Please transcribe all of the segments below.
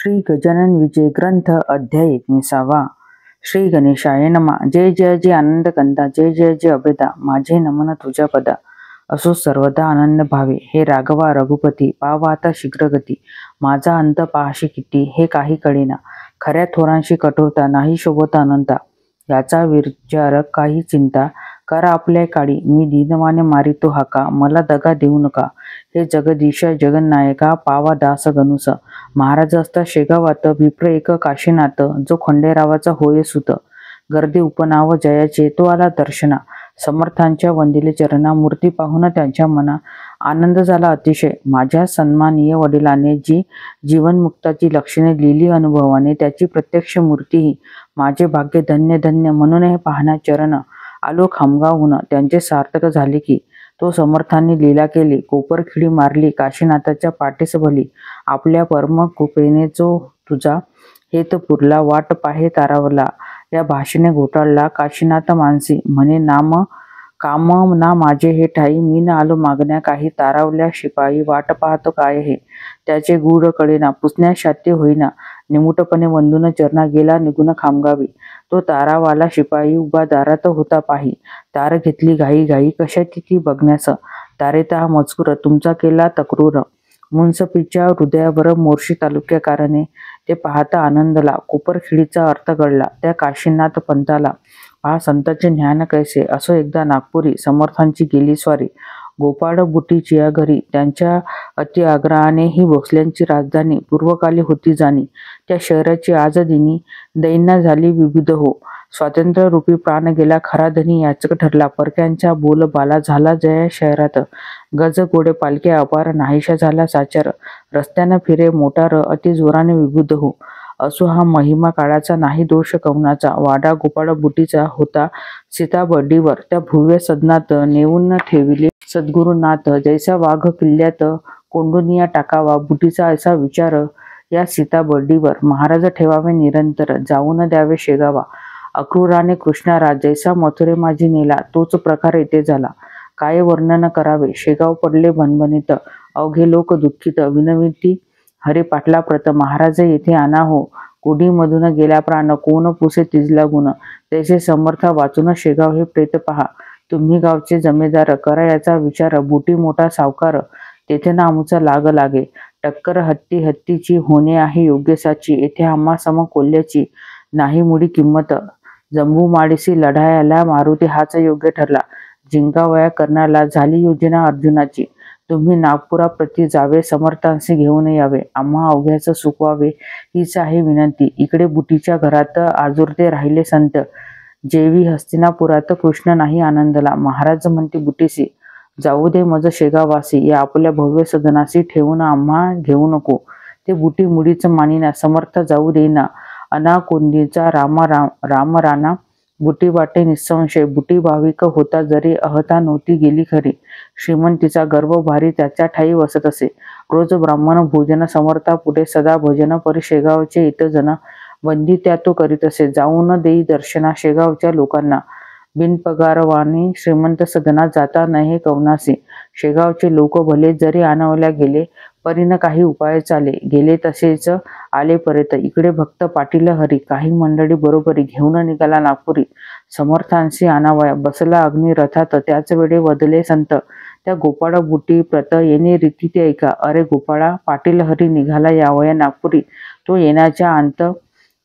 श्री गजानन विजय ग्रंथ अध्याय 19. श्री गणेशाय नमा. जय जय जय आनंद कंदा, जय जय जय अभेदा, माझे नमन तुझ्या पदा. असो सर्वदा आनंद भावे, हे राघवा रघुपती, पावा आता शीघ्रगती. माझा अंत पाहाशी किती, हे काही कळेना. खऱ्या थोरांशी कठोरता, नाही शोभता अनंता. याचा विचार काही चिंता, करा आपल्या काळी. मी दीनवाने मारितो हाका, मला दगा देऊ नका. हे जगदीश जगन्नायका, पावा दास गणूस. महाराज असता शेगावात, विप्र एक काशीनाथ. जो खंडेरावाचा होय सुत, गर्दे उपनाव जयाचे, तो आला दर्शना. समर्थांच्या वंदिले चरणा, मूर्ती पाहून त्यांच्या मना आनंद झाला अतिशय. माझ्या सन्मानीय वडिलाने जी जीवनमुक्ताची लक्षणे लिहिली अनुभवाने, त्याची प्रत्यक्ष मूर्ती ही माझे भाग्य धन्य धन्य. म्हणून हे पाहण्या चरण आलो खामगावहून, त्यांचे सार्थक झाले की. तो समर्थांनी लीला केली, कोपरखिडी मारली, काशीनाथाच्या पाठीस भली. आपल्या परम कृपेने जो तुझा हेत पुरला, वाट पाहे तारावला. या भाषेने घोटाळला काशीनाथ मानसी, म्हणे नाम काम ना माझे हे ठाई. मी न आलो मागण्या काही, तारावल्या शिपाई. वाट पाहतो काय हे, त्याचे गूढ कळेना. पुसण्या शाती होईना, निमुटपणे वंदून चरणा गेला निघून खामगावी. तो तारावाला शिपाई उभा दारात होता पाही. तार घेतली घाई घाई, कशाची ती बघण्यास. तारेता हा मजकूर, तुमचा केला तक्रूर. मुन्सफीच्या हृदयावर मोर्शी तालुक्याकारणे, ते पाहता आनंदला. कोपरखिडीचा अर्थ कळला त्या काशीनाथ पंथाला. पहा संतांचे ज्ञान कैसे. असो एकदा नागपुरी, समर्थांची गेली स्वारी. गोपाळ बुटीची या घरी, त्यांच्या अति आग्रहाने ही भोसल्यांची राजधानी पूर्वकाली होती जाणी. त्या शहराची आज दिनी दैन्य झाली विविध हो. स्वातंत्र्य रूपी प्राण गेला खरा धनी, याचक ठरला परक्यांचा बोलबाला. झाला जया शहरात, गज गोडे पालख्या अपार, नाहीशा झाला साचार. रस्त्यानं फिरे मोटार, अति जोराने विबुध हो. असो हा महिमा काळाचा, नाही दोष कवनाचा. वाडा गोपाळ बुटीचा होता सीताबर्डीवर, त्या भव्य सदनात नेऊन ठेविले सद्गुरुनाथ. जैसा वाघ किल्ल्यात कोंडूनिया टाकावा, बुटीचा असा विचार या सीताबर्डीवर. महाराज ठेवावे निरंतर, जाऊन द्यावे शेगावा. अक्रूराने कृष्णाराज, जैसा मथुरे माझी नेला, तोच प्रकार येथे झाला. काय वर्णन करावे, शेगाव पडले भणभणीत. अवघे लोक दुःखित, विनविती हरी पाटला प्रत. महाराज येथे आणा हो, कुडीमधून गेला प्राण. कोण पुसे तिजला गुण, तैसे समर्थ वाचून शेगाव हे प्रेत पहा. तुम्ही गावचे जमेदार, करा याचा विचार. बुटी मोठा सावकार, तेथे ना आमचा लाग लागे. टक्कर हत्ती हत्तीची, होणे आहे योग्यसाची. येथे आम्हा सम कोल्ह्याची, नाही मुडी किंमत. जंबू माडीसी लढायाला, मारुती हाच योग्य ठरला. जिंकावया कर्णाला, झाली योजना अर्जुनाची. तुम्ही नागपुराप्रती जावे, समर्थांशी घेऊन यावे. आम्हा अवघ्याच सुखवावे, हीच आहे विनंती. इकडे बुटीच्या घरात आजुरते राहिले संत, जेवी हस्तिनापुरात कृष्ण नाही आनंदला. महाराज म्हणते बुटीसी, जाऊ दे मज शेगावासी. या आपल्या भव्य सदनासी, ठेवून आम्हा घेऊ नको. ते बुटी मुडीच मानिना, समर्थ जाऊ देईना. अना कोंडीचा राम राणा, बुटी वाटे निसंशय. बुटी भाविक होता जरी, अहता नव्हती गेली खरी. श्रीमंतीचा गर्व भारी, त्याच्या ठाई वसत असे. रोज ब्राह्मण भोजन, समर्था पुढे सदा भजन. परी शेगावचे इतजन, बंदी त्या तो करीत असे. जाऊन देई दर्शना शेगावच्या लोकांना. बिनपगारवाणी श्रीमंत सदनात, जाता नये कवनासी. शेगावचे लोक भले, जरी आणवल्या गेले, परीन काही उपाय चाले. गेले तसेच आले परत. इकडे भक्त पाटील हरी, काही मंडळी बरोबरी. घेऊन निघाला नागपुरी, समर्थांशी आणावया. बसला अग्नी रथात, त्याच वेळे वदले संत. त्या गोपाळ बुटी प्रत, येणे रीती ते ऐका. अरे गोपाळा, पाटील हरी निघाला यावया नागपुरी. तो येण्याच्या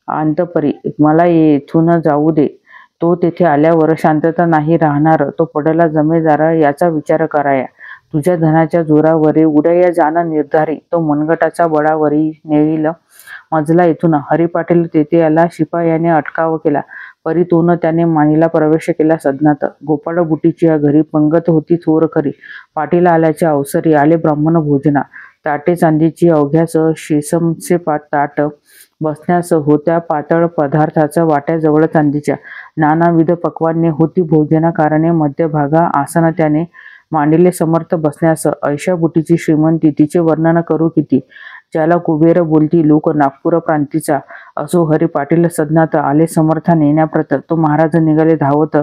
अंतपरी, मला येथून जाऊ दे. तो तेथे आल्यावर शांतता नाही राहणार. तो पडला जमेदार, याचा विचार कराया. तुझ्या धनाच्या जोरावरी उडया जाणं निर्धारी. तो मनगटाचा बळावरी नेईल मजला इथून. हरी पाटील तेथे आला, शिपायाने अटकाव केला. परीतून त्याने मानीला प्रवेश केला सदनात. गोपाळ बुटीची या घरी, पंगत होती थोर खरी. पाटील आल्याच्या अवसरी, आले ब्राह्मण भोजना. ताटे चांदीची अवघ्यास, शेसमचे ताट. बसण्यास होत्या पातळ पदार्थाचा, वाट्याजवळ चांदीच्या. नानाविध पक्वान्ने होती भोजना कारणे. मध्यभागा आसन त्याने मांडिले समर्थ बसण्यास. ऐशा बुटीची श्रीमंती, तिचे वर्णन करू किती. ज्याला कुबेर बोलती लोक नागपूर प्रांतीचा. असो हरी पाटील सदनात, आले समर्था नेण्याप्रत. तो महाराज निघाले धावत,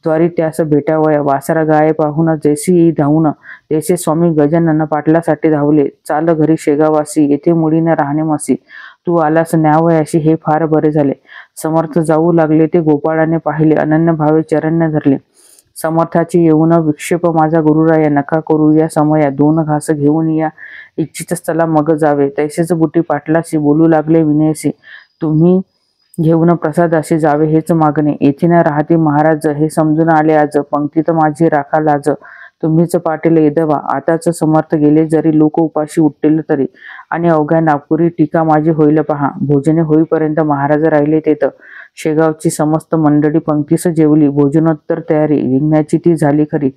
द्वारी त्यास भेटावया. वासरा गाये पाहून जैसी येई धावून, तैसे स्वामी गजानन पाटलासाठी धावले. चाल घरी शेगावासी, येथे मुळीने राहणे मासी. तू आलास न्यावयाशी, हे फार बरे झाले. समर्थ जाऊ लागले ते गोपाळाने पाहिले, अनन्य भावे चरण्य धरले. समर्थाची येऊन विक्षेप माझा गुरुराया, नका करू या समया. 2 घास घेऊन या, इच्छित चला मग जावे. तैसेच बुटी पाटलाशी बोलू लागले विनयसी, तुम्ही घेऊन प्रसादाशी जावे हेच मागणे. येथे न राहती महाराज, हे समजून आले आज. पंक्तीत माझी राखा लाज, तुम्हीच पाटील येदवा. आताच समर्थ गेले जरी, लोक उपाशी उठतील तरी. आणि अवघ्या नागपुरी टीका माझी होईल पहा. भोजने होईपर्यंत महाराज राहिले तेथ. शेगावची समस्त मंडळी पंक्तीस जेवली. भोजनोत्तर तयारी निघण्याची ती झाली खरी.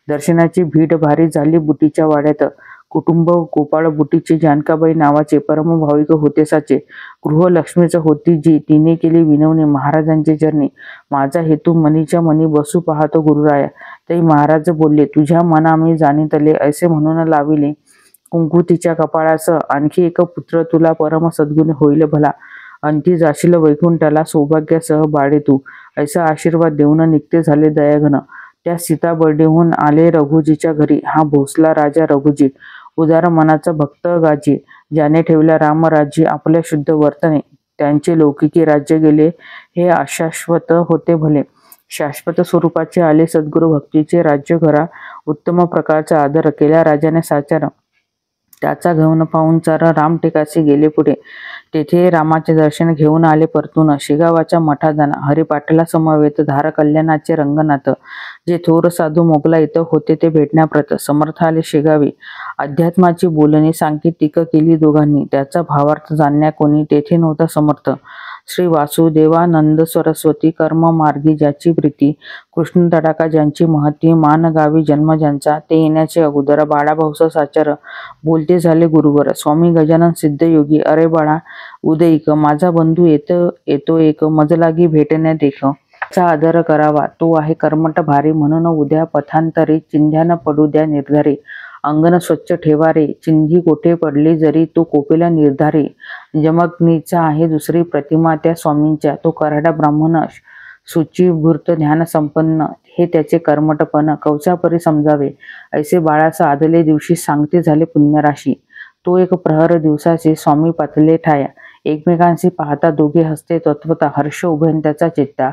दर्शनाची भीड भारी झाली बुटीच्या वाड्यात. कुटुंब गोपाळ बुटीचे जानकाबाई नावाचे परम भाविक होते साचे. गृहलक्ष्मीच होती जी, तिने केली विनवणी महाराजांचे चरणी. माझा हेतू मनीच्या मनी बसू पाहतो गुरुराया. तै महाराज बोलले, तुझ्या मना मी जाणीतले. ऐसे म्हणून लाविले कुंकू तिच्या कपाळास, आणखी एक पुत्र तुला परम सद्गुणी होईल भला. अंती जाशील वैकुंठाला, सौभाग्यासह बाळे तू. ऐसा आशीर्वाद देऊन निघते झाले दयाघन. त्या सीताबर्डीहून आले रघुजीच्या घरी. हा भोसला राजा रघुजी, उदार मनाचा भक्त गाजी. ज्याने ठेवला रामराज्य आपल्या शुद्ध वर्तने. त्यांचे लौकिकी राज्य गेले, हे अशाश्वत होते भले. शाश्वत स्वरूपाचे आले सद्गुरु भक्तीचे राज्य घरा. उत्तम प्रकारचा आदर केला राजाने साचार. त्याचा घेऊन पाहुणचार रामटेकाशी गेले पुढे. तेथे रामाचे दर्शन घेऊन आले परतून. शेगावाच्या मठात जाणा हरिपाटला समवेत, धार कल्याणाचे रंगनाथ. जे थोर साधू मोगलाईत होते ते भेटण्याप्रत. समर्थ आले शेगावी, अध्यात्माची बोलणी सांकेतिक केली दोघांनी. त्याचा भावार्थ जाणण्या कोणी तेथे नव्हता समर्थ. श्री वासुदेवानंद सरस्वती कर्म मार्गी ज्याची प्रीती. कृष्ण तडाका ज्यांची महती, मान गावी जन्म ज्यांचा. ते येण्याचे अगोदर बाळाभाऊचा साचार. बोलते झाले गुरुवर, स्वामी गजानन सिद्ध योगी. अरे बाळा उदयिक, माझा बंधू येतो एक. मजलागी भेटण्यात देख. चा आदर करावा, तो आहे कर्मठ भारी. म्हणून उद्या पथांतरी, चिंध्यान पडू द्या निर्धारी. अंगण स्वच्छ ठेवा रे, चिंधी कोठे पडली जरी. तो कोपेला निर्धारी. जमग्नीचा आहे दुसरी प्रतिमा त्या स्वामींच्या. तो कराडा ब्राह्मण, शुचिभूत ध्यान संपन्न. हे त्याचे कर्मठपण कवचापरी समजावे. ऐसे बाळाचा आदले दिवशी सांगते झाले पुण्यराशी. तो एक प्रहर दिवसाचे स्वामी पातले ठाया. एकमेकांशी पाहता दोघे हसते तत्वता. हर्ष उभयंत्याचा चित्ता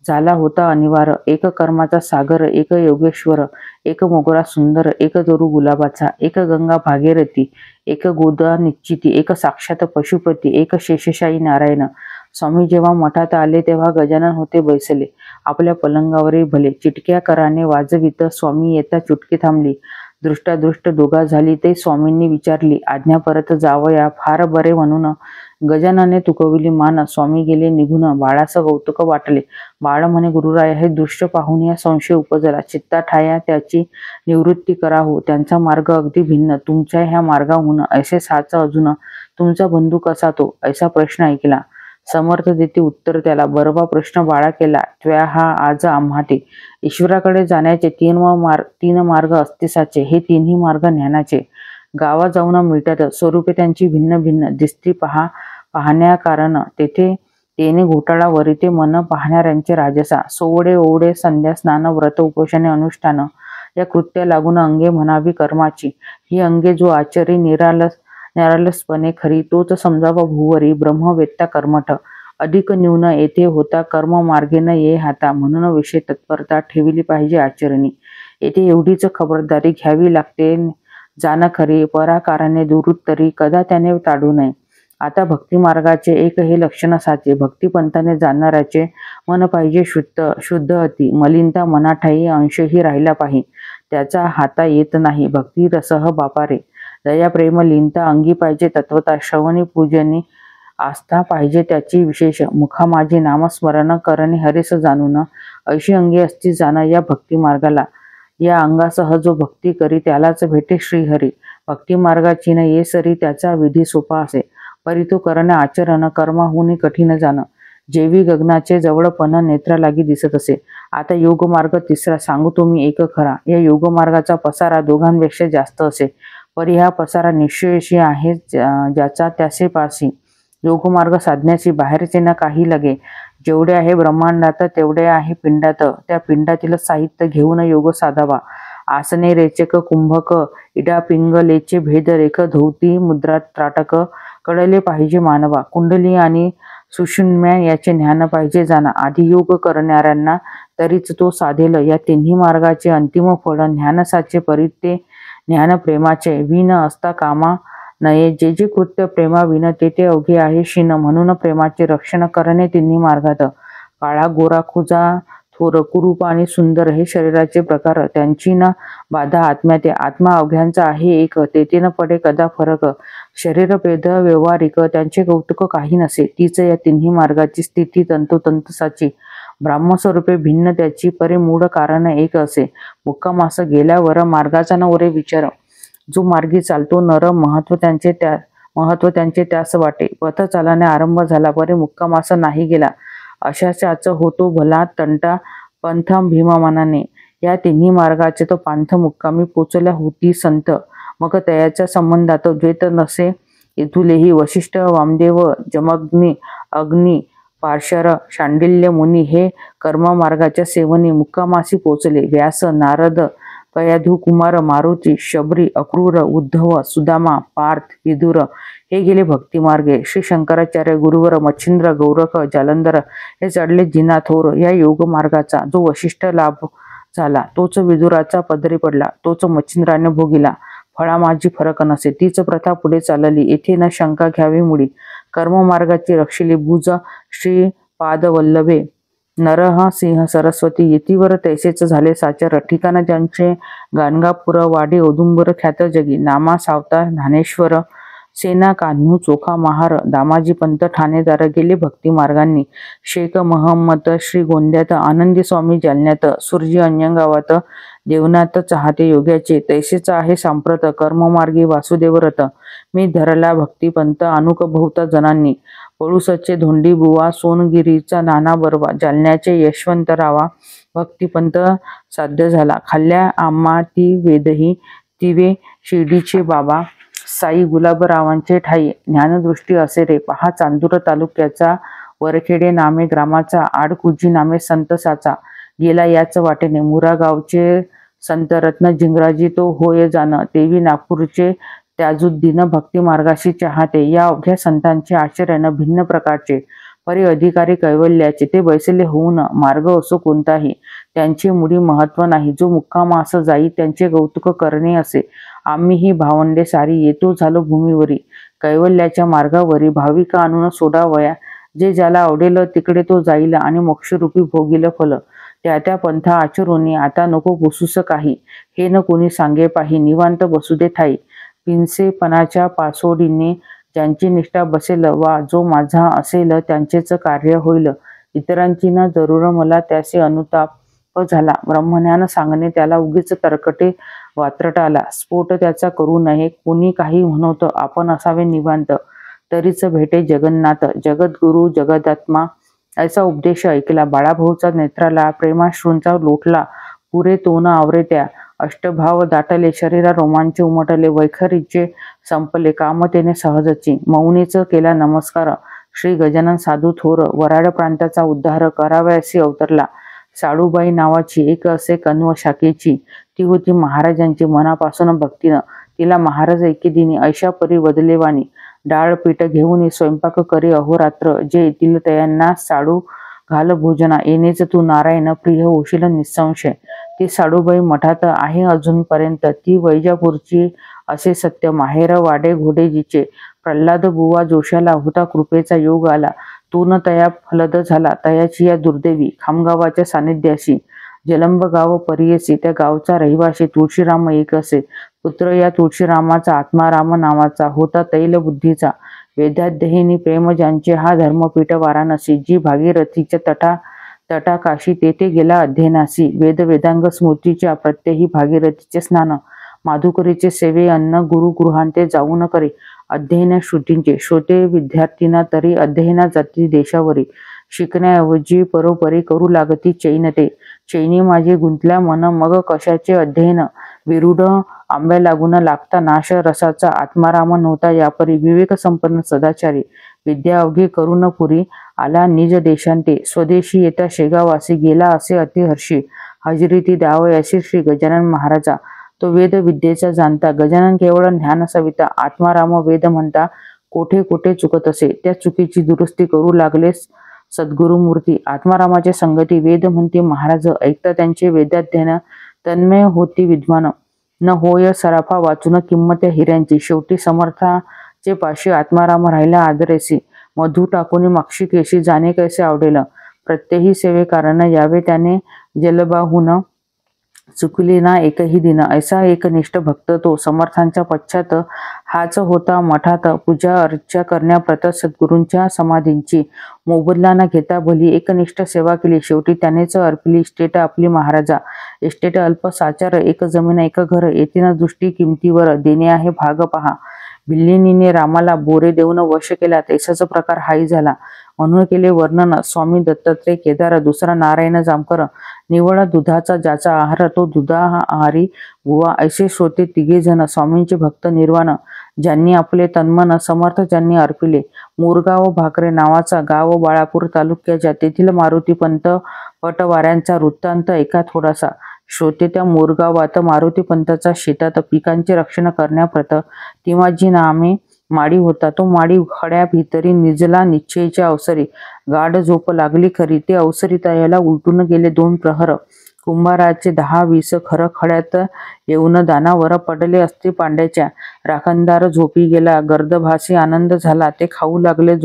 झाला होता अनिवार्य. एक कर्माचा सागर, एक योगेश्वर. एक मोगरा सुंदर, एक दोरू गुलाबाचा. एक गंगा भागीरथी, एक गोदा निश्चिती. एक साक्षात पशुपती, एक शेषशाही नारायण. स्वामी जेव्हा मठात आले तेव्हा गजानन होते बैसले आपल्या पलंगावरही भले. चिटक्या कराने वाजवित स्वामी येता चुटकी थांबली. दृष्टादृष्ट दोघा झाली ते स्वामींनी विचारली, आज्ञा परत जावया. फार बरे म्हणून गजानने तुकविली मान. स्वामी गेले निघून, बाळाचं कौतुक वाटले. बाळ म्हणे, गुरुराया हे दृश्य पाहून या संशय उपजला. चित्ता ठाया त्याची निवृत्ती कराहो. त्यांचा मार्ग अगदी भिन्न तुमच्या ह्या मार्गाहून. ऐसे साच अजून तुमचा बंधू कसा तो? ऐसा प्रश्न ऐकला. समर्थ देते उत्तर त्याला, बरोबा प्रश्न बाळा केला. त्व्या हा आज आम्हाटे ईश्वराकडे जाण्याचे तीन मार्ग असतीसाचे. हे तिन्ही मार्ग ज्ञानाचे. गावा जाऊन मिळतात स्वरूपे त्यांची भिन्न भिन्न. दिसती पाहण्या कारण तेथे तेने घोटाळा वरिते मन पाहणाऱ्यांचे राजसा. सोवडे ओवडे संध्या स्नान व्रत उपोषणे अनुष्ठान. या कृत्य लागून अंगे म्हणावी कर्माची. ही अंगे जो आचरी निरालसपणे खरी, तोच समजावा भूवरी ब्रह्मवेत्ता कर्मठ. अधिक न्यून येथे होता कर्म मार्गेन ये हाता. म्हणून विषय तत्परता ठेवली पाहिजे आचरणी. येथे एवढीच खबरदारी घ्यावी लागते. जाण खरी पराकाराने दुरुत्तरी, कदा त्याने ताडू नये. आता भक्ती मार्गाचे एक हे लक्षण साचे. भक्तिपंथाने जाणाऱ्याचे मन पाहिजे शुद्ध अति. मलिनता मनाठाई अंशही राहिला पाहि. त्याचा हाता येत नाही भक्ती रसह बापारे. दया प्रेम लीनता अंगी पाहिजे तत्वता. श्रवणी पूजनी आस्था पाहिजे त्याची विशेष. मुखा माझे नामस्मरण करणे हरीस जाणून. ऐशी अंगी असती जाण या भक्ती मार्गाला. या अंगासह जो भक्ती करी त्यालाच भेटे श्रीहरी. भक्ती मार्गाची न ये सरी, त्याचा विधी सोपा असे. परी तो करणे आचरण, कर्माहुनी कठीण जाणं. जेवी गगनाचे जवळपण नेत्रा लागी दिसत असे. आता योग मार्ग तिसरा सांगू तुम्ही एक खरा. या योग मार्गाचा पसारा दोघांपेक्षा जास्त असे. परी हा पसारा निश्चयशी आहे ज्याचा त्यासे पासी. योगमार्ग साधण्याची बाहेरचे न काही लगे. जेवढे आहे ब्रह्मांडात तेवढे आहे पिंडात. त्या पिंडातील साहित्य घेऊन योग साधावा. आसने रेचक कुंभक इडा पिंगलेचे भेद रेख धोती मुद्रा त्राटक कळले पाहिजे मानवा. कुंडली आणि सुषुम्ना याचे ज्ञान पाहिजे जाणा. आधी योग करणाऱ्यांना तरीच तो साधेल. या तिन्ही मार्गाचे अंतिम फळ ज्ञानसाचे परिते ज्ञान प्रेमाचे विन असता कामा नये. जे जे कृत्य प्रेमा विन ते अवघे आहे शीन. म्हणून प्रेमाचे रक्षण करणे तिन्ही मार्गात. काळा गोरा खुजा थोर कुरूप आणि सुंदर हे शरीराचे प्रकार. त्यांची न बाधा आत्म्याते. आत्मा अवघ्यांचा आहे एक. तेथे न पडे कदा फरक. शरीर भेद व्यवहारिक त्यांचे कौतुक काही नसे. तीच या तिन्ही मार्गाची स्थिती तंतोतंत साची. ब्राह्मस्वरूपे भिन्न त्याची परे मूळ कारण एक असे. मुक्कामास गेल्यावर मार्गाचा न उरे विचार. जो मार्गी चालतो नर महत्व त्यांचे त्यास वाटे. पथ चालणे आरंभ झाला परे मुक्कामास नाही गेला. अशाचाच होतो भला तंटा पंथ भीमामानाने. या तिन्ही मार्गाचे तो पांथ मुक्कामी पोचल्या होती संत. मग तयाच्या संबंधात द्वैत नसे इथुलेही. वशिष्ठ वामदेव जमग्नी अग्नी पार्शर शांडिल्य मुनी हे कर्ममार्गाच्या सेवनी मुक्कामासी पोचले. व्यास नारद कयाधू कुमार मारुती शबरी अक्रूर उद्धव सुदामा पार्थ विदुर हे गेले भक्तिमार्गे. श्री शंकराचार्य गुरुवर मच्छिंद्र गौरख जालंधर हे चढले जिना थोर. या योग मार्गाचा जो वशिष्ठ लाभ झाला तोच विदुराचा पदरी पडला. तोच मच्छिंद्राने भोगिला. फळा माझी फरक नसे. तीच प्रथा पुढे चालली. येथे न शंका घ्यावी मुडी. कर्ममार्गाची रक्षिली भुज श्री पादवल्लभे. नरह सिंह सरस्वती येतीवर तैसेच झाले साचर. ठिकाण ज्यांचे गाणगापूर वाडे औदुंबर ख्यात जगी. नामा सावता धानेश्वर सेना कान्हू चोखा महार. दामाजी पंत ठाणेदार गेले भक्ती मार्गांनी. शेख महम्मद श्री गोंद्यात आनंदी स्वामी जालन्यात. सुरजी अंजनगावात देवनाथ चाहते योग्याचे. तैसेच आहे सांप्रत कर्ममार्गी वासुदेवरथ. मी धरला भक्तिपंत अनुक बहुत जणांनी. पळूसचे धोंडी बुवा सोनगिरीचा नाना बरवा. जालन्याचे यशवंतरावा भक्तिपंत साध्य झाला. खाल्ल्या आम्हा ती वेदही तिवे शिर्डीचे बाबा. साई गुलाबरावांचे ठाई ज्ञानदृष्टी असे रे. पहा चांदूर तालुक्याचा वरखेडे नामे ग्रामाचा. आडकुजी नामे संतसाचा. गेला याच वाटेने. मुरा गावचे संतरत्न जिंगराजी तो होय जाण. तेवी नागपूरचे त्याजुद्दीन भक्ती मार्गाशी चाहते. या अवघ्या संतांचे आश्चर्याने भिन्न प्रकारचे परी अधिकारी कैवल्याचे. ते बैसले होऊन मार्ग असो कोणताही त्यांची मुडी महत्व नाही. जो मुक्कामास जाई त्यांचे कौतुक करणे असे. आम्ही ही भावंडे सारी येतो झालो भूमीवरी. कैवल्याच्या मार्गावरी भाविका आणून सोडावया. जे ज्याला आवडेल तिकडे तो जाईल आणि मोक्षरूपी भोगील फल. त्या त्या पंथा आचरोनी आता नको पुसूस काही. हे न कोणी सांगे पाही. निवांत बसू दे ठाई. पिंसेपणाच्या पासोडीने ज्यांची निष्ठा बसेल वा जो माझा असेल त्यांचेच कार्य होईल. इतरांची न जरूर मला त्याचे अनुताप झाला. ब्रह्मज्ञान सांगणे त्याला उगीच तरकटे वात्रट आला. स्फोट त्याचा करू नये. कोणी काही म्हणत आपण असावे निवांत. तरीच भेटे जगन्नाथ जगद्गुरु जगदात्मा. याचा उपदेश ऐकला. बाळाभाऊचा नेत्राला प्रेमाश्रूंचा लोटला. पुरे तोन आवरे त्या. अष्टभाव दाटले. शरीरा रोमांचे उमटले. वैखरीचे संपले. कामतेने सहजची. मौनीच केला नमस्कार. श्री गजानन साधू थोर. वराड प्रांताचा उद्धार करावयासी अवतरला. साडूबाई नावाची एक असे कण्व शाखेची. ती होती महाराजांची मनापासून भक्तीनं. तिला महाराज एके दिनी ऐशा परी वदलेवानी. डाळ पीठ घेऊन स्वयंपाक करी अहोरात्र. जे येतील तयांना साडू घाल भोजना. येणेच तू नारायण प्रिय होशील निसंशय. ती साडूबाई मठात आहे अजूनपर्यंत. ती वैजापूरची असे सत्य. माहेर वाडे घोडे जिचे. प्रल्हाद बुवा जोशाला होता कृपेचा योग आला. तो न तया फलद झाला. तयाची या दुर्दैवी खामगावाच्या सानिध्याशी. जलंब गाव परियसी. त्या गावचा रहिवाशी तुळशीराम एक असे. पुत्र या तुळशीरामाचा आत्माराम नावाचा होता तैल बुद्धीचा. वेदाध्ययनी प्रेम ज्यांचे हा धर्मपीठ वाराणसी. जी भागीरथीच्या तटाकाशी तेथे गेला अध्ययनासी. वेदांग स्मृतीच्या प्रत्यही भागीरथीचे स्नान. माधुकरीचे सेवे अन्न गुरुगृहांते जाऊन करे. अध्ययन श्रुतींचे. श्रोते विद्यार्थींना तरी अध्ययना जाती देशावरी. शिकण्याऐवजी परोपरी करू लागती चैनते. चैनी माझे गुंतल्या मन मग कशाचे अध्ययन. विरूढ आंब्या लागून लागता नाश रसाचा. आत्माराम नव्हता यापरी. विवेक संपन्न सदाचारी. विद्या अवघी करून पुरी आला निज देशांते स्वदेशी येता शेगावासी गेला असे अतिहर्षी हजेरी ती द्यावयासी श्री गजानन महाराजा तो वेद विद्येचा जाणता गजानन केवळ ज्ञान सविता आत्माराम वेद म्हणता कोठे कोठे चुकत असे त्या चुकीची दुरुस्ती करू लागले सद्गुरुमूर्ती आत्मारामाच्या संगती वेद म्हणते महाराज ऐकता त्यांचे वेदाध्ययन तन्मय होती विद्वान न होय सराफा वाचून किंमत हिऱ्यांची शेवटी समर्थाचे पाशी आत्माराम राहिला आदरेसी मधु टाकून माक्षी केशी जाणे कैसे आवडेल प्रत्येही सेवे कारण यावे त्याने जलबाहून चुकली ना एकही दिन ऐसा एकनिष्ठ भक्त तो समर्थांच्या पश्चात हाच होता मठात पूजा अर्चा करण्याप्रत सद्गुरूंच्या समाधींची मोबदला न घेता भली एकनिष्ठ सेवा केली शेवटी त्यानेच अर्पिली इस्टेट आपली महाराजा इस्टेट अल्प साचार एक जमीन एक घर येतीन दृष्टी किमतीवर देणे आहे भाग पहा भिल्लिनीने रामाला बोरे देऊन वश केला तैसाच प्रकार हाही झाला म्हणून केले वर्णन स्वामी दत्तात्रय केदार दुसरा नारायण जामकर निवड दुधाचा ज्याचा आहार तो दुधाहारी बुवा ऐसे श्रोते तिघे जण स्वामींचे भक्त निर्वाण ज्यांनी आपले तन्मन समर्थ ज्यांनी अर्पिले मोरगाव भाकरे नावाचा गाव बाळापूर तालुक्याच्या तेथील मारुतीपंत पटवाऱ्यांचा वृत्तांत ऐका थोडासा श्रोते त्या मोरगावात मारुतीपंताचा शेतात पिकांचे रक्षण करण्याप्रत तिमाजी नामे माडी होता तो माडी खड्या भितरी निजला निश्चयच्या अवसरी गाढ झोप लागली खरी ते अवसरी तयाला उलटून गेले 2 प्रहर कुंभाराचे 10-20 खर खड्यात येऊन दानावर पडले असते पांड्याच्या राखणदार झोपी गेला गर्दभासी आनंद झाला ते खाऊ लागले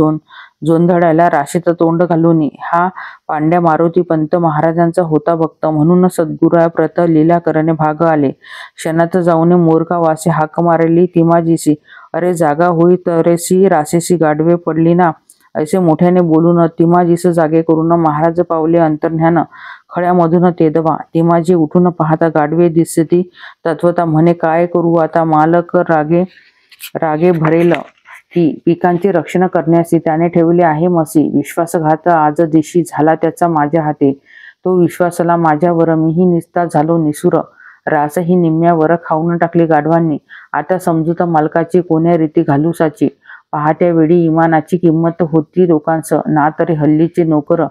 जोंधळ्याला राशीत तोंड घालून हा पांड्या मारुतीपंत महाराजांचा होता भक्त म्हणून सद्गुराप्रत लीला करणे भाग आले क्षणात जाऊन मोरगावासी हाक मारली तिमाजीसी अरे जागा होई तरेसी रासेसी गाढवे पडली ना ऐसे मोठ्याने बोलून तिमाजीस जागे करून महाराज पावले अंतर्ध्यान खड्यामधून तेदवा तिमाजी उठून पाहता गाढवे दिसती तत्वता म्हणे काय करू आता मालक रागे भरेल की पिकांचे रक्षण करण्यासी त्याने ठेवले आहे मसी विश्वासघात आज दिशी झाला त्याचा माझ्या हाती तो विश्वासला माझ्यावर मीही निस्ता झालो निसुर रासही निम्म्यावर खाऊन टाकली गाढवांनी आता समजूता मालकाची कोण्या रीती घालूसाची पहाट्या वेळी इमानाची किंमत होती लोकांस ना तरी हल्लीचे नोकर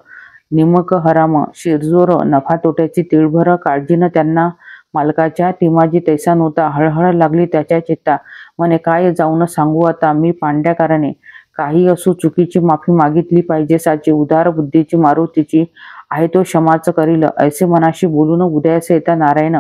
निमक हराम शिरजोर नफा तोट्याची तिळभर काळजीनं त्यांना मालकाच्या तिमाजी तैसा नव्हता हळहळ लागली त्याच्या चित्ता म्हणे काय जाऊन सांगू आता मी पांड्याकाराने काही असो चुकीची माफी मागितली पाहिजे साची उदार बुद्धीची मारुतीची आहे तो क्षमाच करील ऐसे मनाशी बोलून उदयास येता नारायण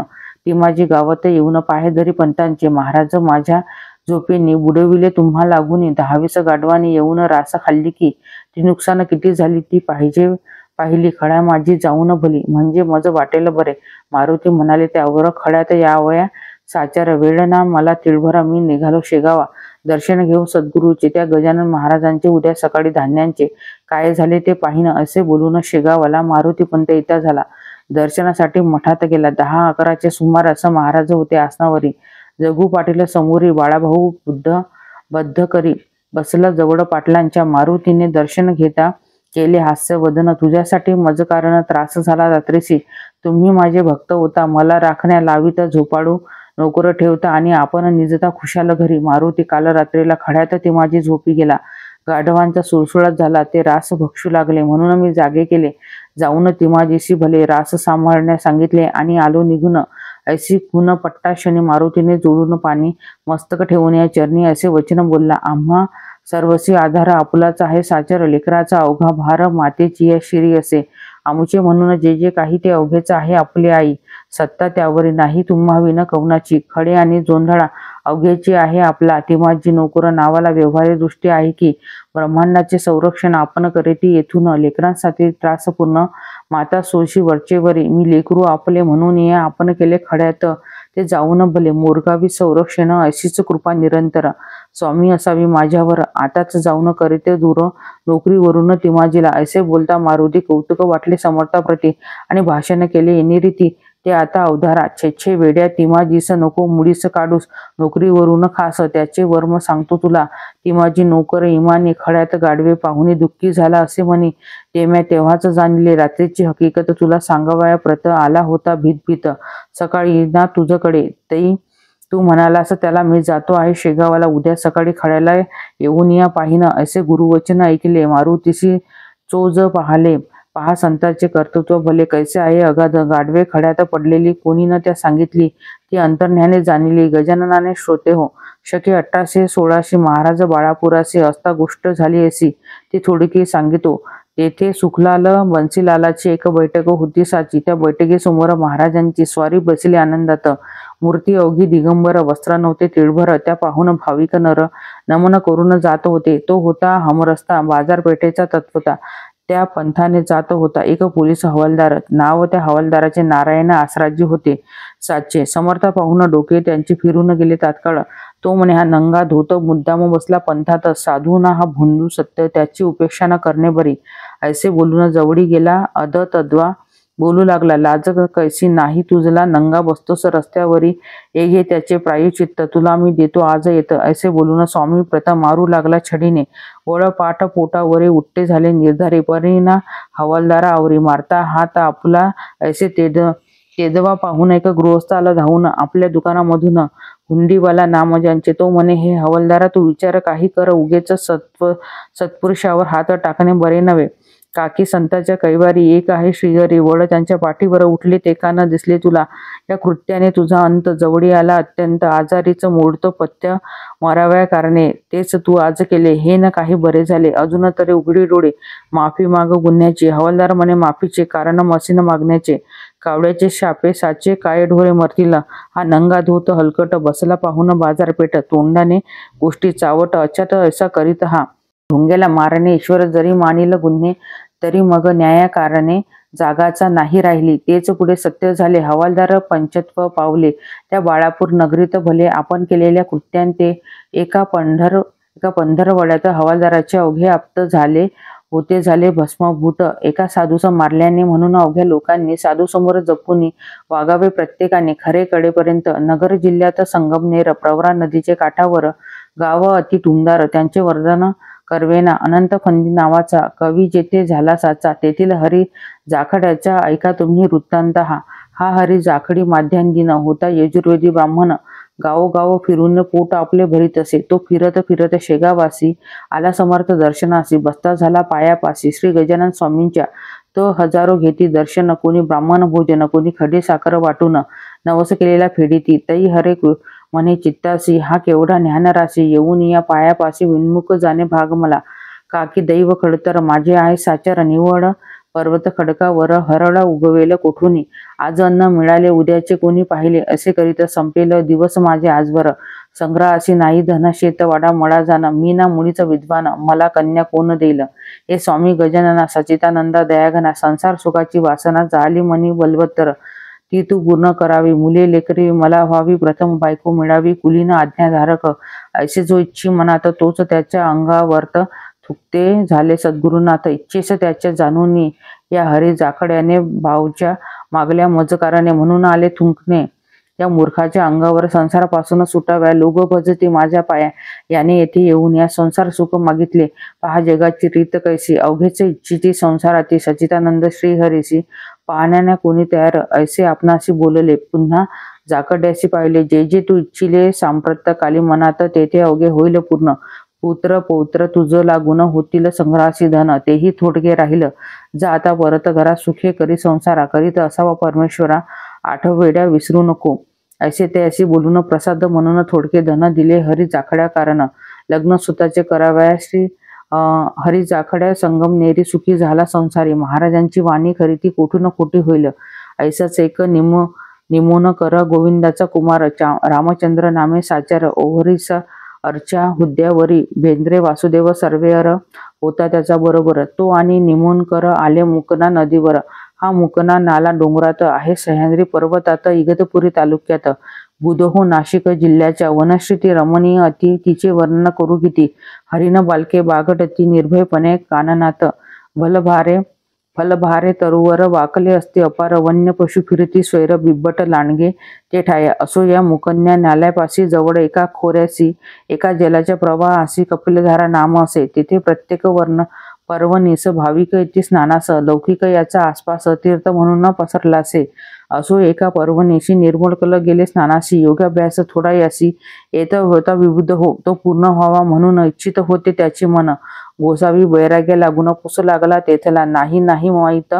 तिमाजी गावात येऊन पाहेदरी पंतांचे महाराज माझ्या झोपेनी बुडविले तुम्हा लागून 10-20 गाढवानी येऊन रास खाल्ली की ती नुकसान किती झाली ती पाहिली खड्या माझी जाऊन भली म्हणजे मज वाटेल बरे मारुती म्हणाले त्यावर खड्यात यावया साचार वेळ ना मला तिळभरा मी निघालो शेगावा दर्शन घेऊन सद्गुरूचे त्या गजानन महाराजांचे उद्या सकाळी धान्यांचे काय झाले ते पाहिन असे बोलून शेगावाला मारुतीपंत येता झाला दर्शनासाठी मठात गेला 10-11च्या सुमारास महाराज होते आसनावरी जगू पाटील समोरी बाळाभाऊ बद्ध करी बसला जवळ पाटलांच्या मारुतीने दर्शन घेता केले हास्य वदन तुझ्यासाठी मज कारण त्रास झाला रात्रीसी तुम्ही माझे भक्त होता मला राखण्या लावित झोपाडू नोकर ठेवता आणि आपण निजता खुशाल घरी मारुती काल रात्रीला खड्यात ते माझी झोपी गेला गाढवांचा सुळसुळात झाला ते रास भक्षू लागले म्हणून मी जागे केले जाऊन तिमाजीशी भले रास सांभाळण्यास सांगितले आणि आलो निघून ऐसी खून पट्टाशनी मारुतीने जोडून पाणी मस्तक ठेवून या चरणी असे वचन बोलला आम्हा सर्वसी आधार आपुलाचा आहे साचर लेकराचा अवघा भार मातेची या शिरी असे आमुचे म्हणून जे जे काही ते अवघेच आहे आपली आई सत्ता त्यावरी नाही तुम्हा विन कवनाची खडे आणि जोंधळा अवघेची आहे आपला तिमाजी नोकर नावाला व्यवहारी दृष्टी आहे की ब्रह्मांडाचे संरक्षण आपण करीती येथून लेकरांसाठी त्रासपूर्ण माता सोशी वरचेवरी मी लेकरू आपले म्हणून या आपण केले खड्यात ते जाऊन भले मोरगावी संरक्षण अशीच कृपा निरंतर स्वामी असावी माझ्यावर आताच जाऊन करीते दूर नोकरीवरून तिमाजीला असे बोलता मारुती कौतुक वाटले समर्थाप्रती आणि भाषण केले येणे रीती ते आता अवधारा छे वेड्या तिमाजीस नको मुडीस काढूस नोकरीवरून खास त्याचे वर्म सांगतो तुला तिमाजी नोकर इमानी खड्यात गाडवे पाहुणे दुःखी झाला असे म्हणे तेम्या तेव्हाच जाणले रात्रीची हकीकत तुला सांगावया प्रत आला होता भीत सकाळी ना तुझकडे तई तू म्हणालास त्याला मी जातो आहे शेगावाला, उद्या सकाळी खड्याला येऊन या पाहिनं, असे गुरुवचन ऐकले. मारुतीशी चोज पाहाले. पहा संतांचे कर्तृत्व भले कैसे आहे अगाध. गाढवे खड्यात पडलेली कोणी न त्या सांगितली, ती अंतर्ज्ञाने जाणली. गजाननाने श्रोते हो. शके 1816 महाराज बाळापुरासी असता गोष्ट झाली अशी, ती थोडकी सांगितो. तेथे सुखलाल बन्सीलालाची एक बैठक होती साची. त्या बैठकीसमोर महाराजांची स्वारी बसली आनंदात. मूर्ती अवघी दिगंबर, वस्त्र नव्हते तिळभर. त्या पाहून भाविक नर नमन करून जात होते. तो होता हमरस्ता बाजारपेठेचा तत्वता. त्या पंथाने जात होता एक पोलीस हवालदार. नाव त्या हवालदाराचे नारायण आसराजी होते साचे. समर्थ पाहून डोके त्यांचे फिरून गेले तात्काळ. तो म्हणे, हा नंगा धोत मुद्दाम बसला पंथात. साधू ना हा भोंदू सत्य, त्याची उपेक्षा न करणे बरी. ऐसे बोलून जवळी गेला अद तद्वा बोलू लागला. लाज कैसी नाही तुझला, नंगा बसतोस रस्त्यावरी. हे घे त्याचे प्रायश्चित्त, तुला मी देतो आज येत. ऐसे बोलून स्वामी प्रथम मारू लागला छडीने. वळ पाठ पोटावरी उठते झाले निर्धारी. परिणा हवालदारा आवरी मारता हात आपला. ऐसे तेदवा पाहून एक गृहस्थ आला धावून आपल्या दुकानामधून. हुंडीवाला नाम ज्यांचे. तो म्हणे, हे हवालदारा तू विचार काही कर, उगेच सत्पुरुषावर हात टाकणे बरे नव्हे. काकी संतांच्या कैवारी एक आहे श्रीहरी. वड त्यांच्या पाठीवर उठले ते का न दिसले तुला. या कृत्याने तुझा अंत जवळी आला अत्यंत. आजारीच मोडतो पथ्य मराव्या कारणे, तेच तू आज केले. हे न काही बरे झाले, अजून तरी उघडी डोळे. माफी माग गुन्ह्याची. हवालदार म्हणे, माफीचे कारण मसीन मागण्याचे. कावड्याचे शापे साचे, काय ढोरे मरतील. हा नंगा धोत हलकट बसला पाहून बाजारपेठ. तोंडाने गोष्टी चावट अचाट ऐसा करीत हा. ढोंग्याला मारणे ईश्वर जरी मानिल गुन्हे, तरी मग न्यायाकारणे जागाचा नाही राहिली. तेच पुढे सत्य झाले. हवालदार पंचत्व पावले त्या बाळापूर नगरीत. भले आपण केलेल्या कृत्यांते एका पंधरवड्यात हवालदाराचे अवघे आप्त झाले होते, झाले भस्मभूत. एका साधूचा मारल्याने म्हणून अवघ्या लोकांनी साधूसमोर जपून वागावे प्रत्येकाने. खरे कडेपर्यंत. नगर जिल्ह्यात संगमनेर प्रवरा नदीचे काठावर गाव अति टुमदार. त्यांचे वर्णन कर्वेना. अनंत फंदी नावाचा कवी जेथे झाला साचा. तेथील हरी जाखड्याचा ऐका तुम्ही वृत्तांत हा. हा हरी जाखडी माध्यान्दिन होता यजुर्वेदी ब्राह्मण. गावोगाव फिरून पोट आपले भरीत असे. तो फिरत फिरत शेगावासी आला समर्थ दर्शनासी. बसता झाला पायापासी श्री गजानन स्वामींच्या. तो हजारो घेती दर्शन. कोणी ब्राह्मण भोजन, कोणी खडे साखर वाटून नवस केलेला फेडीती. तई हरे म्हणे चित्तासी, हा केवढा ज्ञानराशी. येऊन या पायापाशी विन्मुख जाणे भाग मला. काकी दैव खडतर माझे आहे साचार. निवड पर्वत खडकावर हरळ उगवेल कोठूनी. आज अन्न मिळाले उद्याचे कोणी पाहिले. असे करीत संपेल दिवस माझे आजवर. संग्रहाशी नाही धन शेतवाडा मळा जाण. मी ना मुळीच विद्वान, मला कन्या कोण देईल. हे स्वामी गजानना सचितानंदा दयाघना. संसार सुखाची वासना जाली मनी बलवत्तर. ती तू पूर्ण करावी. मुले लेकरी मला व्हावी. प्रथम बायको मिळावी कुलीन आज्ञाधारक. ऐसे जो इच्छी मनात, तोच त्याच्या अंगावर्त थुकते झाले सद्गुरुनाथ. इच्छेस त्याच्या जाणूनी या हरी जाखड्याने. भावच्या मागल्या मजकाराने म्हणून आले थुंकणे. या मूर्खाच्या अंगावर संसारापासून सुटाव्या. लोग भजती माझ्या पाया. याने येथे येऊन या संसार सुख मागितले. पहा जगाची रीत कैसी. अवघेच इच्छिती संसाराती. सचितानंद श्रीहरीसी पाहण्याने कोणी तयार. ऐसे आपणाशी बोलले पुन्हा जाखड्याशी पाहिले. जे जे तू इच्छिले सांप्रत काली मनात, तेथे अवघे होईल पूर्ण. पुत्र पौत्र तुझ लागून होतील संग्रहाशी धन. तेही थोडके राहिलं. जा आता परत घरा. सुखे करी संसारा. करीत असावा परमेश्वरा. आठवेड्या विसरू नको. ऐसे ते अशी बोलून प्रसाद म्हणून थोडके धन दिले हरी जाखड्या कारण. लग्न सुताचे करावया श्री हरी जाखड्या. संगमनेरी सुखी झाला संसारी. महाराजांची वाणी खरी ती कोठून खोटी होईल. ऐसाच एक निमोन कर गोविंदाचा कुमार. रामचंद्र नामे साचार. ओहरीचा अर्चा हुद्द्यावरी. भेंद्रे वासुदेव सर्वेअर होता त्याचा बरोबर. तो आणि निमोणकर आले मुकना नदीवर. हा मुकना नाला डोंगरात आहे सह्याद्री पर्वतात. इगतपुरी तालुक्यात. बुधहो नाशिक जिल्ह्याच्या. वनश्री रमणीय अति. तिचे वर्णन करू किती. हरिण बालके बागडती निर्भयपणे काननात. फलभारे तरुवर वाकले असते अपार. वन्य पशु फिरती स्वैर बिब्बट लांडगे ते ठाया. असो या मुकन्या नाल्यापाशी जवळ एका खोऱ्यासी एका जलाच्या प्रवाहासी कपिलधारा नाम असे. तेथे प्रत्येक पर्वणीस भाविक येथे स्नानास. लौकिक याचा आसपास तीर्थ म्हणून पसरला असे. असो एका पर्वणीशी निर्मळ कल गेले स्नानासी, योगाभ्यास थोडा यासी येत होता विबुद्ध हो, तो पूर्ण व्हावा म्हणून इच्छित होते त्याचे मन. गोसावी वैराग्य लागून पुसू लागला तेथला, नाही नाही माहीत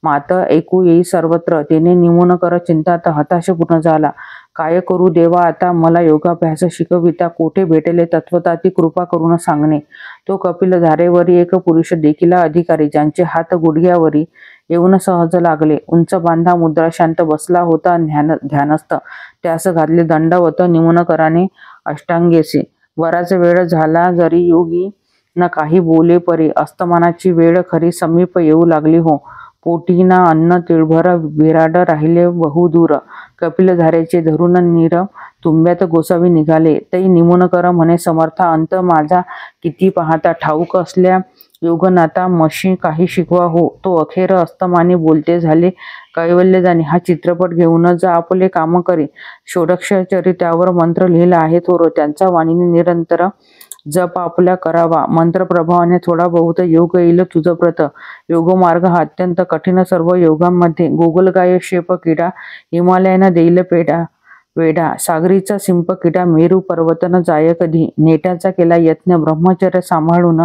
मात ऐकू येई सर्वत्र. तेने निमून कर चिंतात हताश पूर्ण झाला. काय करू देवा आता, मला योगाभ्यास शिकविता कोठे भेटेले तत्वता ती कृपा करून सांगणे. तो कपिल धारेवरी एक पुरुष देखील अधिकारी, ज्यांचे हात गुडघ्यावरी येऊन सहज लागले. उंच बांधा मुद्रा शांत बसला होता ध्यानस्थ. त्यास घातले दंडवत निमून कराने अष्टांगेसे. बराच वेळ झाला जरी योगी न काही बोले परी, अस्तमानाची वेळ खरी समीप येऊ लागली हो. पोटी ना अन्न तिळभर बिराड राहिले बहुदूर. कपिलधारेचे धरून नीर तुंब्यात गोसावी निघाले. तै निमून कर म्हणे समर्था, अंत माझा किती पाहता. ठाऊक असल्या योगनाथा मशी काही शिकवा हो. तो अखेर अस्तमानी बोलते झाले कैवल्य जाणे. हा चित्रपट घेऊनच आपले काम करी. षोडशचरी त्यावर मंत्र लिहिला आहे थोर. त्यांचा वाणीने निरंतर जप आपल्या करावा. मंत्र प्रभावाने थोडा बहुत योग येईल तुझ प्रत. योगमार्ग हा अत्यंत कठीण सर्व योगांमध्ये. गोगलगाय शेप किडा हिमालयानं देईल वेडा. सागरीचा शिंप किडा मेरू पर्वतन जाय कधी. नेट्याचा केला यत्न ब्रह्मचर्य सांभाळून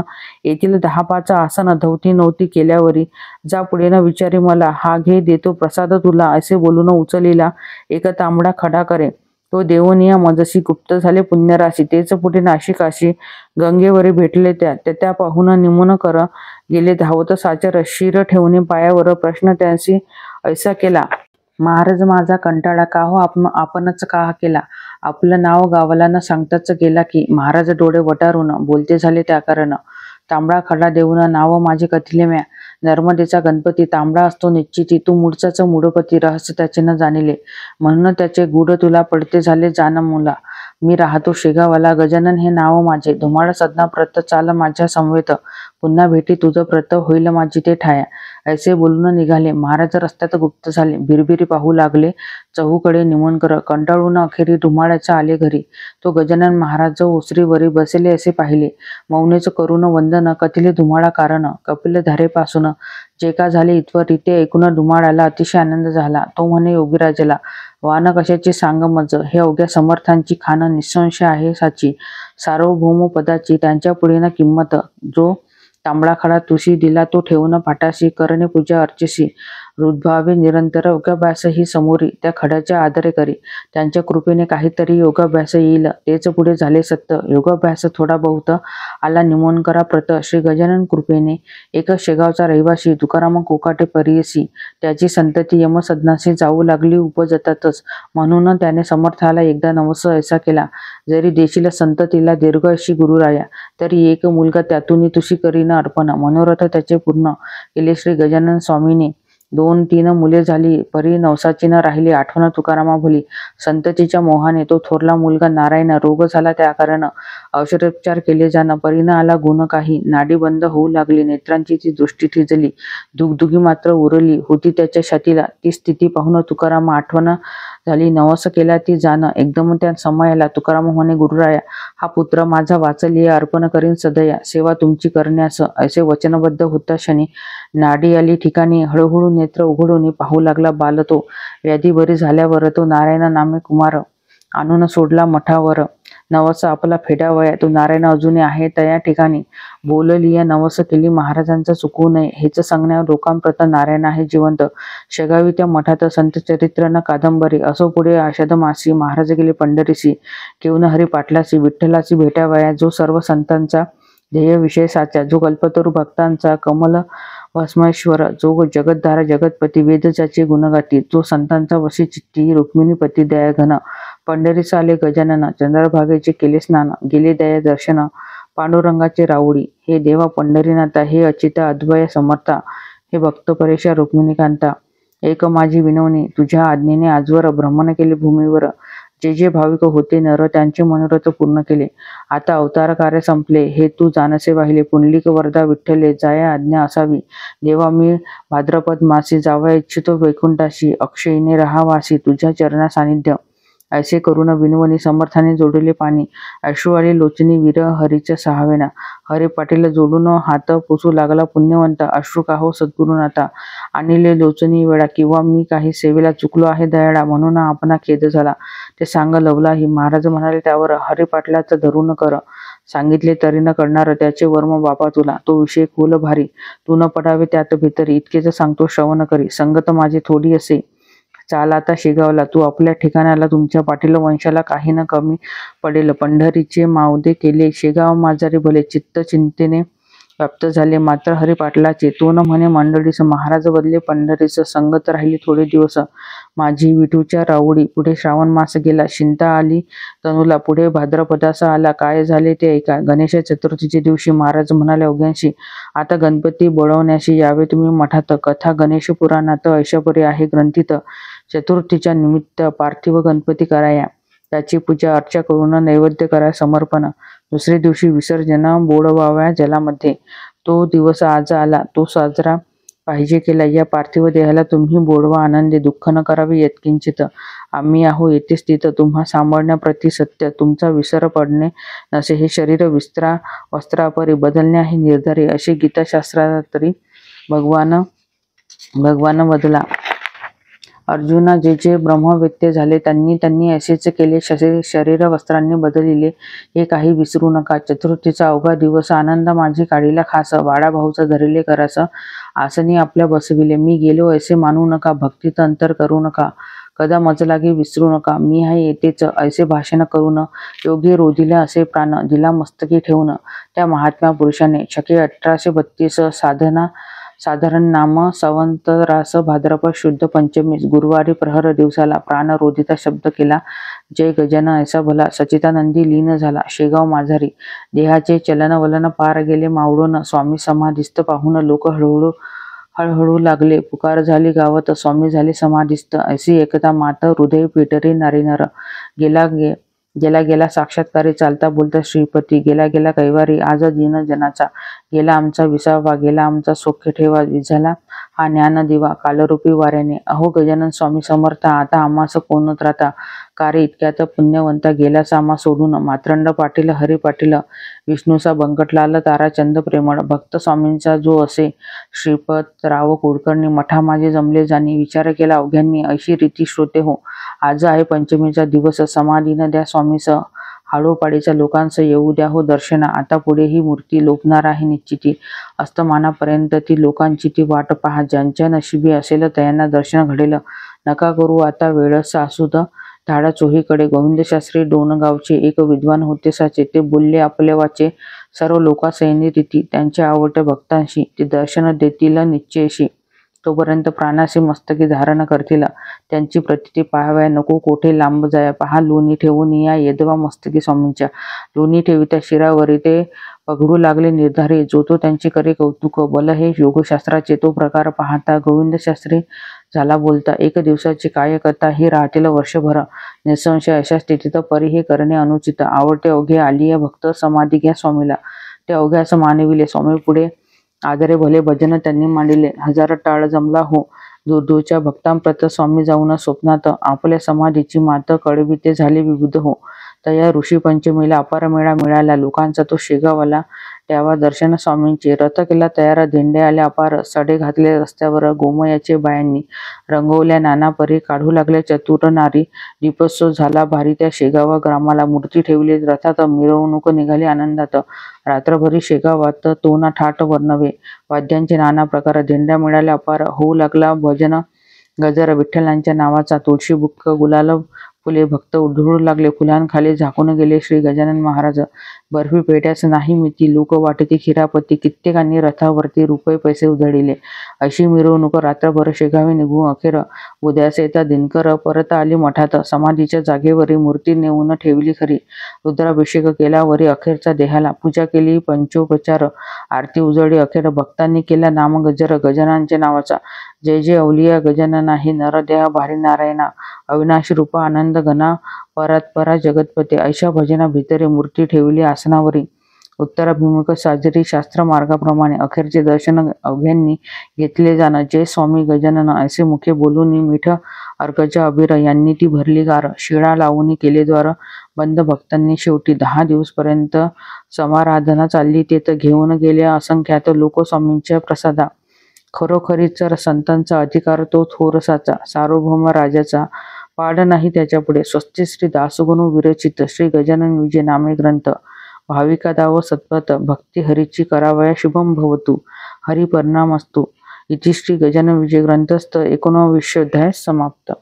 येथील 10-5 आसन धवती नव्हती केल्यावरी. जा पुढे न विचारी मला, हा घे देतो प्रसाद तुला. असे बोलून उचलीला एक तांबडा खडा करे. तो देवनिया मजसी गुप्त झाले पुण्यराशी. तेच पुढे नाशिकाशी गंगेवरी भेटले त्या पाहून निमून कर गेले धावत साचर. शिर ठेवणे पायावर प्रश्न त्यांशी ऐसा केला, महाराज माझा कंटाळा का हो आपणच का केला. आपलं नाव गावाला न सांगताच गेला की. महाराज डोळे वटारून बोलते झाले त्या कारण. तांबडा खडा देऊन नाव माझे कथिले म्या. नर्मदेचा गणपती तांबडा असतो निश्चिती. तू मूळचाच मूढपती, रहस्य त्याचे न जाणिले. म्हणून त्याचे गुढ तुला पडते झाले जाण मुला. मी राहतो शेगावाला, गजानन हे नाव माझे. धुमाळ सदना प्रत चाल माझ्या समवेत. पुन्हा भेटी तुझं प्रत होईल माझी ते ठाया. ऐसे बोलून निघाले. महाराज रस्त्यात गुप्त झाले. बिरबिरी पाहू लागले चहूकडे निमून कर. कंटाळून अखेरी धुमाळ्याचा आले घरी. तो गजानन महाराज ओसरीवरी बसले असे पाहिले. मौनेच करून वंदन कथिले धुमाळा कारण. कपिल धारेपासून जे का झाले इतवर ते ऐकून धुमाळ्याला अतिशय आनंद झाला. तो म्हणे योगीराजाला, वान कशाची सांग मज. हे अवघ्या समर्थांची खान निसंशय आहे साची. सार्वभौम पदाची त्यांच्या पुढे न किंमत. जो तांबडा खडा तुशी दिला तो ठेवून पाठाशी. करणे पूजा अर्चसी. हृद्भावे निरंतर योगाभ्यास ही समोरी. त्या खड्याच्या आदरे करी. त्यांच्या कृपेने काहीतरी योगाभ्यास येईल. तेच पुढे झाले सत्य. योगाभ्यास थोडा बहुत आला निमून करा प्रत. श्री गजानन कृपेने एक शेगावचा रहिवासी तुकाराम कोकाटे परियसी. त्याची संतती यमसदनाशी जाऊ लागली उपजतातच. म्हणून त्याने समर्थाला एकदा नवस ऐसा केला, जरी देशील संततीला दीर्घ अशी गुरुराया, तरी एक मुलगा त्यातून तुशी करीन अर्पण. मनोरथ त्याचे पूर्ण केले श्री गजानन स्वामीने. 2-3 मुले झाली परी नवसाची न राहिली आठवण तुकारामा भली. संततीच्या मोहाने तो थोरला मुलगा नारायण रोग झाला त्या कारण. औषधोपचार केले जाण परी न आला गुण काही. नाडी बंद होऊ लागली. नेत्रांची ती दृष्टी थिजली. दुगदुगी मात्र उरली होती त्याच्या छातीला. ती स्थिती पाहून तुकाराम आठवण झाली. नवस केला ती जाण. एकदम त्या समयाला तुकाराम म्हणे, गुरुराया, हा पुत्र माझा वाचलीय अर्पण करीन सदया. सेवा तुमची करण्यास. असे वचनबद्ध होता क्षणी नाडी आली ठिकाणी. हळूहळू नेत्र उघडून पाहू लागला बाल तो. व्याधी बरी झाल्यावर तो नारायण नामे कुमार आणून सोडला मठावर. नवस आपला फेडावया. तो नारायण अजूनही आहे त्या ठिकाणी. बोललिया नवस केली महाराजांचा चुकू नये. हेच सांगण्यावर लोकांप्रत नारायण आहे जिवंत. शेगावी त्या मठात संत चरित्र न कादंबरी. असो पुढे आषाढ मासी महाराज गेले पंढरीसी. केवून हरी पाटलासी. विठ्ठलाची भेटावया. जो सर्व संतांचा ध्येय विषय साचा. जो कल्पतरू भक्तांचा कमल भस्मेश्वर. जो जगद्धारा जगतपती. वेद ज्याचे गुणगाती. जो संतांचा वशी चित्ती. रुक्मिणीपती दयाघन. पंढरीस आले गजानन. चंद्रभागेचे केले स्नान. गेले दया दर्शन. पांडुरंगाचे राऊडी. हे देवा पंढरीनाथा. हे अच्युता अद्वय समर्था. हे भक्त परेशा रुक्मिणीकांता. एक माझी विनवणी. तुझ्या आज्ञेने आजवर भ्रमण केले भूमीवर. जे जे भाविक होते नर त्यांचे मनोरथ पूर्ण केले. आता अवतार कार्य संपले हे तू जानसे वाहिले. पुंडलिक वरदा विठ्ठले. जाया आज्ञा असावी. देवा मी भाद्रपद मासी जावया इच्छितो वैकुंठाशी. अक्षयीने रहावासी तुझ्या चरणा सानिध्य. ऐसे करून बिनवणी समर्थाने जोडले पाणी, अश्रुवाळी लोचनी वीर हरीच्या सहावेना. हरी पाटील जोडून हात पुसू लागला पुण्यवंत, अश्रू काहो सद्गुरुनाथा, आणिले लोचनी वेळा, किंवा मी काही सेवेला चुकलो आहे दयाळा, म्हणून आपणा खेद झाला ते सांग लवलाही. महाराज म्हणाले त्यावर, हरी पाटलाचं धरून कर, सांगितले तरी न करणार त्याचे वर्म बापा तुला, तो विषय खोल भारी, तू न पडावे त्यात भीतरी, इतकेच सांगतो श्रवण करी. संगत माझी थोडी असे, चाल आता शेगावला, तू आपल्या ठिकाणाला, तुमच्या पाटील वंशाला काही न कमी पडेल. पंढरीचे मावदे केले शेगाव माझारी भले, चित्त चिंतेने व्याप्त झाले मात्र हरी पाटलाचे. तो न म्हणे मंडळीस, महाराज बदले पंढरीस, संगत राहिली थोडे दिवस माझी विठूच्या राऊडी. पुढे श्रावण मास गेला, शिंता आली तनूला, पुढे भाद्रपदासा आला. काय झाले ते ऐका. गणेश चतुर्थीच्या दिवशी महाराज म्हणाले अवघ्यांशी, आता गणपती बोलवण्याशी यावे तुम्ही मठात. कथा गणेश पुराणात ऐशापरी आहे ग्रंथित, चतुर्थीच्या निमित्त पार्थिव गणपती कराया, त्याची पूजा अर्चा करून नैवेद्य करा समर्पण, दुसरे दिवशी विसर्जन बोडवाव्या जलामध्ये. तो दिवस आज आला, तो साजरा पाहिजे केला. या पार्थिव देहाला तुम्ही बोडवा आनंदे, दुःख न करावे यत्किंचित. आम्ही आहो येथे स्थित, तुम्हा सांभाळण्याप्रती सत्य, तुमचा विसर पडणे नसे. हे शरीर वस्त्रापरी बदलणे आहे निर्धारी, असे गीताशास्त्रात तरी भगवान बदला. अर्जुना जे जे ब्रह्मवेत्ते झाले त्यांनी असेच केले, शरीर वस्त्रांनी बदलिले, हे काही विसरू नका. चतुर्थीचा अवघा दिवस, आनंद माझी काढीला खास, वाडा भाऊचा धरिले करास, आसनी आपल्या बसविले. मी गेलो असे मानू नका, भक्तीत अंतर करू नका, कदा मजलागी विसरू नका. मी आहे येतेच ऐसे भाषण करून, योगी रोधिला असे प्राण, दिला मस्तकी ठेवून त्या महात्म्या पुरुषाने. शके 1832 साधारण नाम संवत्सरास भाद्रपद शुद्ध पंचमीस, गुरुवारी प्रहर दिवसाला प्राण रोधिता शब्द केला. जय गजानन ऐसा भला, सचितानंदी लीन झाला शेगाव माझारी. देहाचे चलन वलन पार गेले मावळून, स्वामी समाधिस्थ पाहून लोक हळहळू लागले. पुकार झाली गावात, स्वामी झाले समाधिस्थ. ऐसी एकता मात, हृदय पेटरे नारीनर. गेला साक्षात्कारी, चालता बोलता श्रीपती. गेला कैवारी, आज दीन जनाचा. गेला आमचा विसावा, गेला आमचा सौख्य ठेवा. विझाला हा ज्ञान दिवा कालरूपी वाऱ्याने. अहो गजानन स्वामी समर्थ, आता आम्हास कोण त्राता. कार्य इतक्यात पुण्यवंता गेलास आम्हा सोडून. मात्रंड पाटील, हरी पाटील, विष्णूचा बंकटलाल, ताराचंद प्रेमळ, भक्त स्वामींचा जो असे. श्रीपतराव कुलकर्णी, मठा माझे जमले जाणी. विचार केला अवघ्यांनी, अशी रीती श्रोते हो. आज आहे पंचमीचा दिवस, समाधीन द्या स्वामीस. हाडोपाडीच्या लोकांस येऊ द्या हो दर्शना. आता पुढे ही मूर्ती लोपणार आहे निश्चिती. अस्तमानापर्यंत ती लोकांची ती वाट पहा. ज्यांच्या नशिबी असेल त्यांना दर्शन घडेल. नका करू आता वेळ सासूद धाडा चोहीकडे. गोविंदशास्त्री डोणगावचे एक विद्वान होते साचे. ते बोलले आपले वाचे, सर्व लोकांसैनी रीती. त्यांच्या आवडत्या भक्तांशी ते दर्शन देतील निश्चयशी. तोपर्यंत प्राणाशी मस्तकी धारण करतील. त्यांची प्रतिती पाहाव्या नको कोठे लांब जाया. पहा लोणी ठेवून या येदवा मस्तकी स्वामींच्या. लोणी ठेवित्या शिरावरी ते पगडू लागले निर्धारी. जो तो त्यांचे करे कौतुक. बल हे योगशास्त्राचे तो प्रकार पाहता. गोविंदशास्त्री झाला बोलता, एक दिवसाची काय कथा ही राहतील वर्षभर. निसंशय अशा स्थितीत परी हे करणे अनुचित. आवडते अवघे आलिया भक्त, समाधी घ्या स्वामीला. ते अवघ्यास मानविले. स्वामी पुढे आदरे भले भजन त्यांनी मांडिले. हजार टाळ जमला हो. दूरदूरच्या भक्तांप्रत स्वामी जाऊन स्वप्नात आपल्या समाधीची मात कळविते झाले विबुध हो. तया ऋषी पंचमीला अपार मेळा मिळाला. लोकांचा तो शेगावला द्यावा दर्शन स्वामींचे. रथ केला तयार, दिंड्या आल्या अपार. सडे घातले रस्त्यावर गोमयाचे बायांनी. रंगवल्या नाना परी, काढू लागल्या चतुर नारी. दीपोत्सव झाला भारी त्या शेगावा ग्रामाला. मूर्ती ठेवली रथात, मिरवणूक निघाली आनंदात. रात्रभरी शेगावात तोना ठाट वर्णवे. वाद्यांचे नाना प्रकार, दिंड्या मिळाल्या अपार. होऊ लागला भजन गजर विठ्ठलांच्या नावाचा. तुळशी बुक्क गुलाल फुले, भक्त उधळू लागले. फुलांखाली झाकून गेले श्री गजानन महाराज. बर्फी पेट्यास नाही मिती, लोक वाटती खिरापती. कित्येकांनी रथावरती रुपये पैसे उधळले. अशी मिरवणूक रात्रभर शेगावी निघून अखेर उद्यास येता दिनकर परत आली मठात. समाधीच्या जागेवरी मूर्ती नेऊन ठेवली खरी. रुद्राभिषेक केला वरी अखेरचा देहाला. पूजा केली पंचोपचार, आरती उजळली अखेर. भक्तांनी केला नामगजर गजाननांच्या नावाचा. जय जय अवलिया गजानना, हे नरदेहा भारी नारायणा. अविनाशी रूपा आनंद घना, परात्परा जगतपते. ऐशा भजना भितरे मूर्ती ठेवली आसनावरी. उत्तराभिमुख साजरी शास्त्र मार्गाप्रमाणे अखेरचे दर्शन अवघ्यांनी घेतले जाणं. जय स्वामी गजानन असे मुखे बोलूनी मीठ अर्गजा अबीर यांनी ती भरली गार. शिळा लावून केले द्वार बंद. भक्तांनी शेवटी 10 दिवसपर्यंत समाराधना चालली. तेथ घेऊन गेले असंख्यात लोक स्वामींच्या प्रसादा. खरोखरीच संतांचा अधिकार तो थोरसाचा, सार्वभौम राजाचा, पाड नाही त्याच्यापुढे. स्वस्ति श्री दासगुण विरचित श्री गजानन विजय नामे ग्रंथ. भाविकादा व सत्वत भक्ती हरीची करावया शुभम भवतु. हरिपरिणामस्तु. इति श्री गजानन विजय ग्रंथस्थ 19 अध्याय समाप्त.